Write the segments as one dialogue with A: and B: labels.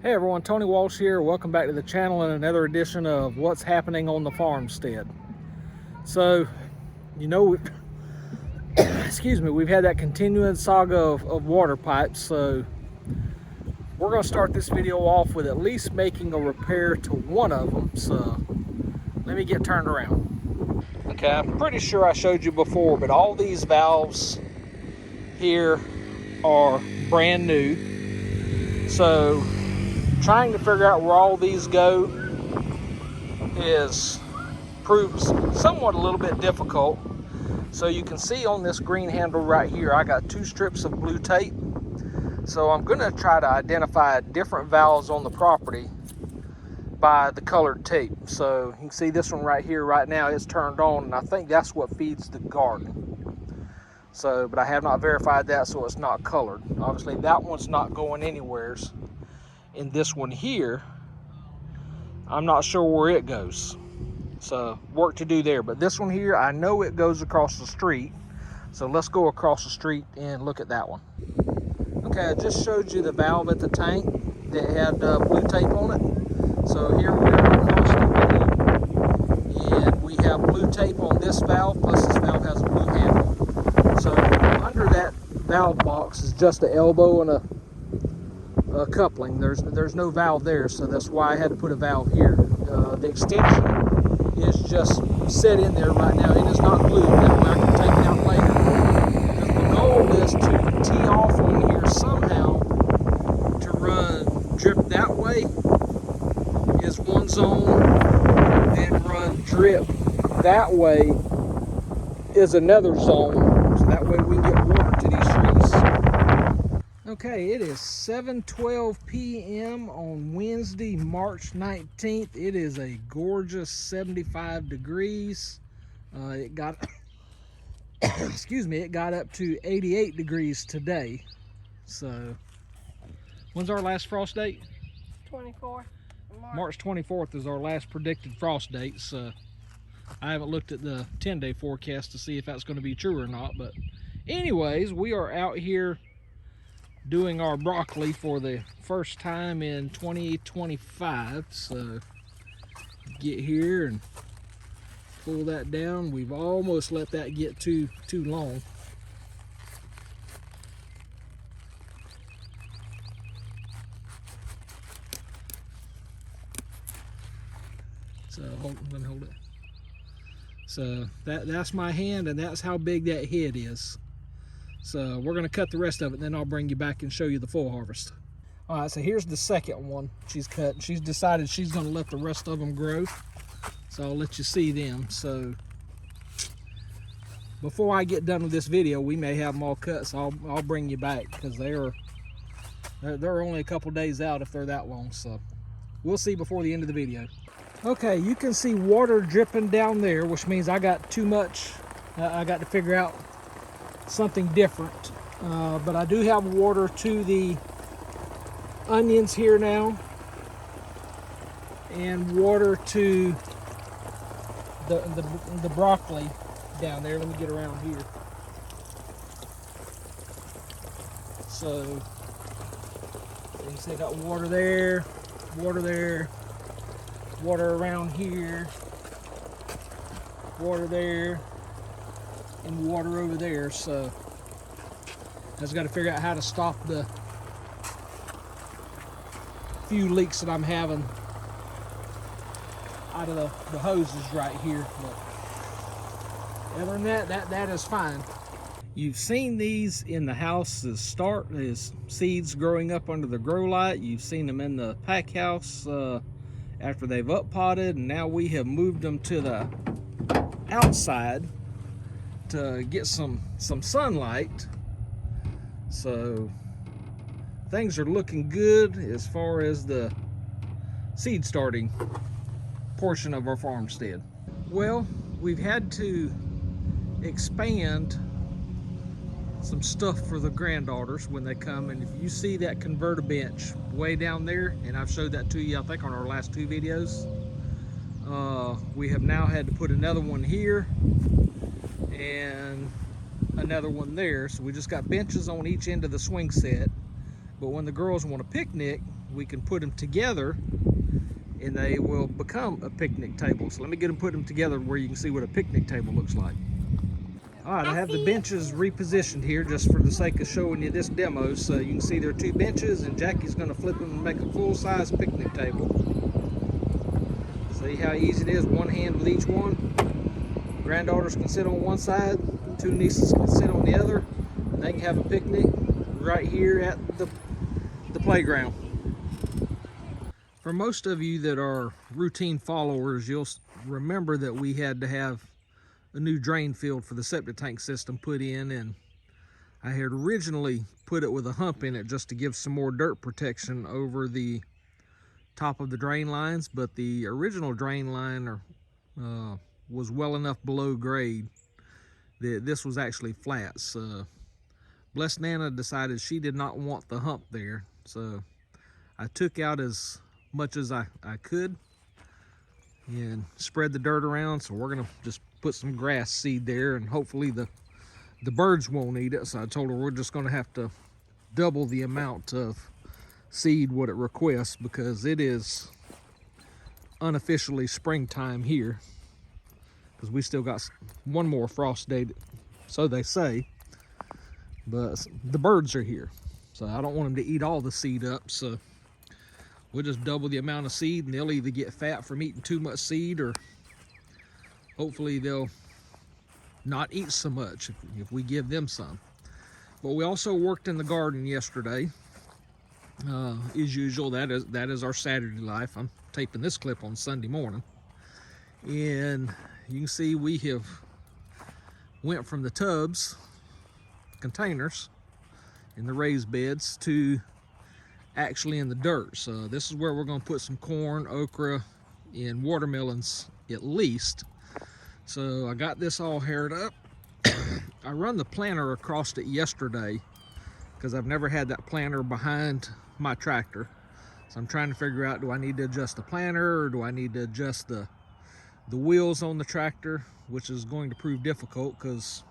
A: Hey everyone, Tony Walsh here. Welcome back to the channel and another edition of What's Happening on the Farmstead. So, excuse me, we've had that continuing saga of water pipes. So we're going to start this video off with at least making a repair to one of them. So let me get turned around. Okay, I'm pretty sure I showed you before, but all these valves here are brand new. So trying to figure out where all these go proves somewhat a little bit difficult. So you can see on this green handle right here, I got 2 strips of blue tape. So I'm going to try to identify different valves on the property by the colored tape. So you can see this one right here right now is turned on, and I think that's what feeds the garden. So, but I have not verified that, so it's not colored. Obviously that one's not going anywheres. In this one here, I'm not sure where it goes, so work to do there. But this one here, I know it goes across the street, so let's go across the street and look at that one. Okay, I just showed you the valve at the tank that had blue tape on it. So here we are across the video, and we have blue tape on this valve, plus this valve has a blue handle. So under that valve box is just an elbow and a coupling. There's no valve there, so that's why I had to put a valve here. The extension is just set in there right now. It is not glued. That way I can take it out later. Because the goal is to tee off on here somehow to run drip that way is one zone, and run drip that way is another zone. So that way we can get water to these trees. Okay, it is 7:12 p.m. on Wednesday, March 19th. It is a gorgeous 75 degrees. It got, excuse me, it got up to 88 degrees today. So, when's our last frost date?
B: 24th.
A: March 24th is our last predicted frost date. So, I haven't looked at the 10-day forecast to see if that's going to be true or not. But anyways, we are out here doing our broccoli for the first time in 2025. So get here and pull that down. We've almost let that get too long. So let me hold it. So that's my hand, and that's how big that head is. So we're going to cut the rest of it, and then I'll bring you back and show you the full harvest. All right, so here's the second one she's cut. She's decided she's going to let the rest of them grow, so I'll let you see them. So before I get done with this video, we may have them all cut, so I'll bring you back, because they're only a couple days out if they're that long. So we'll see before the end of the video. Okay, you can see water dripping down there, which means I got too much. I got to figure out something different, but I do have water to the onions here now, and water to the broccoli down there. Let me get around here. So you can see I got water there, water around here, water there, and water over there. So I just got to figure out how to stop the few leaks that I'm having out of the hoses right here. But other than that is fine. You've seen these in the house as seeds growing up under the grow light. You've seen them in the pack house after they've up potted, and now we have moved them to the outside to get some sunlight. So things are looking good as far as the seed starting portion of our farmstead. Well, we've had to expand some stuff for the granddaughters when they come, and if you see that converter bench way down there, and I've showed that to you I think on our last 2 videos, we have now had to put another one here and another one there. So we just got benches on each end of the swing set But when the girls want a picnic, we can put them together and they will become a picnic table. So let me get them, put them together where you can see what a picnic table looks like. All right, I have the benches repositioned here just for the sake of showing you this demo. So you can see there are 2 benches, and Jackie's gonna flip them and make a full-size picnic table. See how easy it is, one hand with each one. Granddaughters can sit on one side, 2 nieces can sit on the other. They can have a picnic right here at the playground. For most of you that are routine followers, you'll remember that we had to have a new drain field for the septic tank system put in, and I had originally put it with a hump in it just to give some more dirt protection over the top of the drain lines, but the original drain line was well enough below grade that this was actually flat. So Blessed Nana decided she did not want the hump there, so I took out as much as I could and spread the dirt around. So we're gonna just put some grass seed there, and hopefully the birds won't eat it. So I told her we're just gonna have to double the amount of seed what it requests, because it is unofficially springtime here, because we still got one more frost day, so they say, but the birds are here, so I don't want them to eat all the seed up. So we'll just double the amount of seed, and they'll either get fat from eating too much seed, or hopefully they'll not eat so much if we give them some. But we also worked in the garden yesterday. As usual, that is our Saturday life. I'm taping this clip on Sunday morning, and you can see we have went from the tubs, containers in the raised beds, to actually in the dirt. So this is where we're going to put some corn, okra, and watermelons at least. So I got this all haired up. I run the planter across it yesterday because I've never had that planter behind my tractor. So I'm trying to figure out, do I need to adjust the planter, or do I need to adjust the wheels on the tractor, which is going to prove difficult because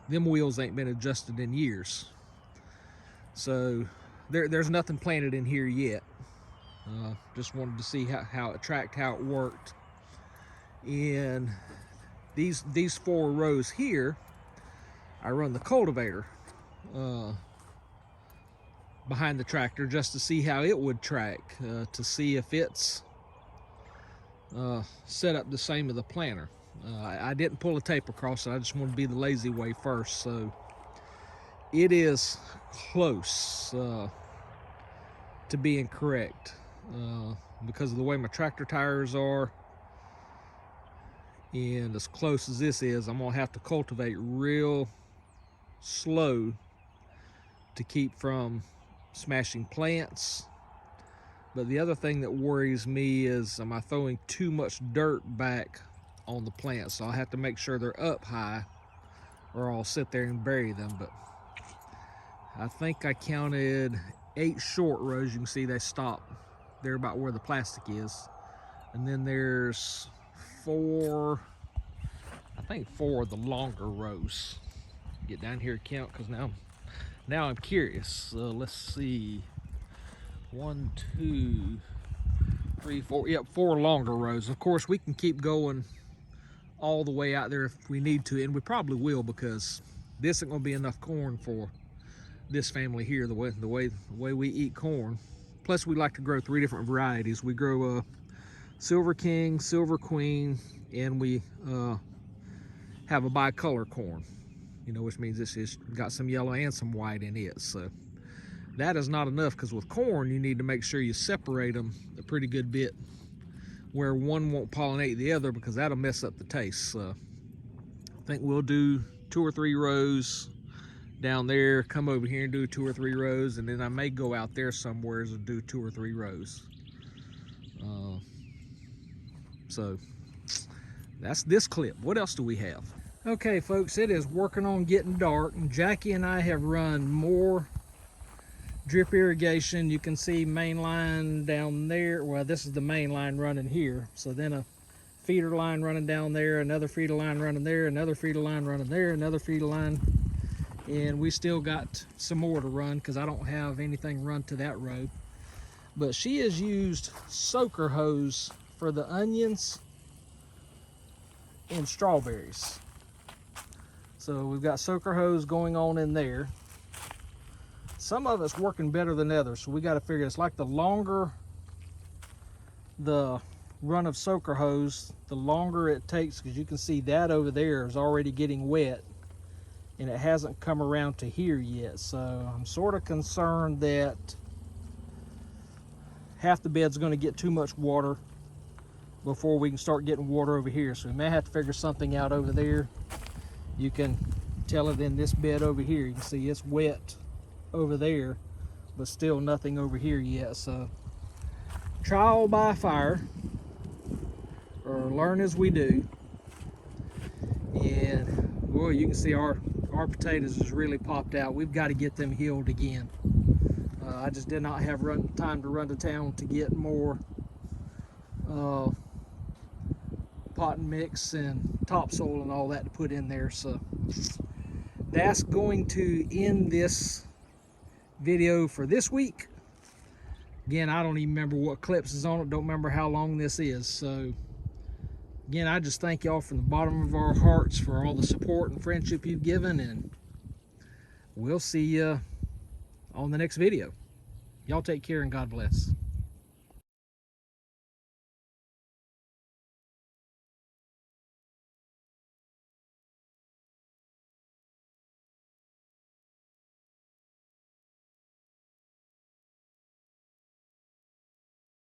A: them wheels ain't been adjusted in years. So there's nothing planted in here yet. Just wanted to see how it tracked, how it worked. And these 4 rows here, I run the cultivator behind the tractor just to see how it would track, to see if it's set up the same as the planter. I didn't pull a tape across it. I just wanted to be the lazy way first. So it is close to being correct because of the way my tractor tires are. And as close as this is, I'm gonna have to cultivate real slow to keep from smashing plants. But the other thing that worries me is, am I throwing too much dirt back on the plants? So I'll have to make sure they're up high, or I'll sit there and bury them. But I think I counted 8 short rows. You can see they stop there about where the plastic is, and then there's 4, I think 4 of the longer rows. Get down here and count, because now I'm curious. Let's see, 1, 2, 3, 4. Yep, 4 longer rows. Of course, we can keep going all the way out there if we need to, and we probably will, because this isn't going to be enough corn for this family here. The way we eat corn. Plus, we like to grow 3 different varieties. We grow Silver King, Silver Queen, and we have a bicolor corn, which means it's got some yellow and some white in it. So that is not enough, because with corn you need to make sure you separate them a pretty good bit where one won't pollinate the other, because that'll mess up the taste. So I think we'll do 2 or 3 rows down there, come over here and do 2 or 3 rows, and then I may go out there somewhere and do 2 or 3 rows. So that's this clip. What else do we have? Okay, folks, it is working on getting dark, and Jackie and I have run more drip irrigation. You can see main line down there. Well, this is the main line running here. So then a feeder line running down there, another feeder line running there, another feeder line running there, another feeder line. and we still got some more to run because I don't have anything run to that row. But she has used soaker hose for the onions and strawberries. So we've got soaker hose going on in there. Some of it's working better than others, so we got to figure it's like the longer the run of soaker hose, the longer it takes, because you can see that over there is already getting wet and it hasn't come around to here yet. So I'm sort of concerned that half the bed's going to get too much water before we can start getting water over here. So we may have to figure something out over there. You can tell it in this bed over here. You can see it's wet over there, but still nothing over here yet. So trial by fire, or learn as we do. And boy, you can see our potatoes has really popped out. We've got to get them healed again. I just did not have time to run to town to get more pot mix and topsoil and all that to put in there. So that's going to end this video for this week. Again, I don't even remember what clips is on it. Don't remember how long this is. So again, I just thank y'all from the bottom of our hearts for all the support and friendship you've given, and we'll see you on the next video. Y'all take care and God bless.